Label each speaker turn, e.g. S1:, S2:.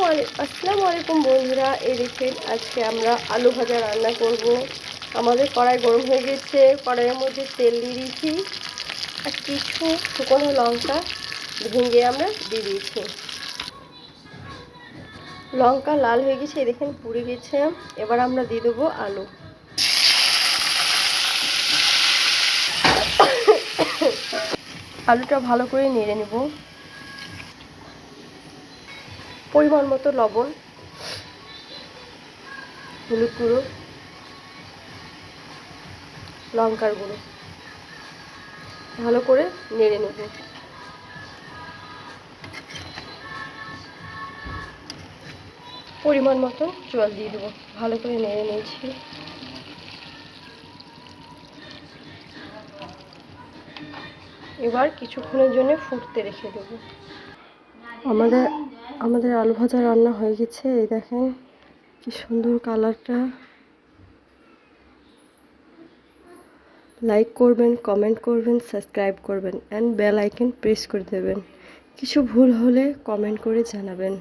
S1: আসসালামু আলাইকুম বন্ধুরা। এই দেখেন আজকে আমরা আলু ভাজা রান্না করব। আমাদের কড়াই গরম হয়ে গেছে, কড়াইয়ের মধ্যে তেল দিয়ে দিয়েছি আর কিছু শুকনো লঙ্কা ভেঙে আমরা দিয়ে দিয়েছি। লঙ্কা লাল হয়ে গেছে, এই দেখেন পুড়ে গেছে। এবার আমরা দিয়ে দেবো আলু। আলুটা ভালো করে নেড়ে নেব। পরিমাণ মতো লবণ, হলুদ গুঁড়ো, লঙ্কার গুঁড়ো ভালো করে নেড়ে নেব। পরিমাণ মতো জল দিয়ে দেবো। ভালো করে নেড়ে নিয়েছি। এবার কিছুক্ষণের জন্য ফুটতে রেখে দেবো। আমাদের আলু ভাজা রান্না হয়ে গেছে। এই দেখেন কি সুন্দর কালারটা। লাইক করবেন, কমেন্ট করবেন, সাবস্ক্রাইব করবেন অ্যান্ড বেল আইকন প্রেস করে দেবেন। কিছু ভুল হলে কমেন্ট করে জানাবেন।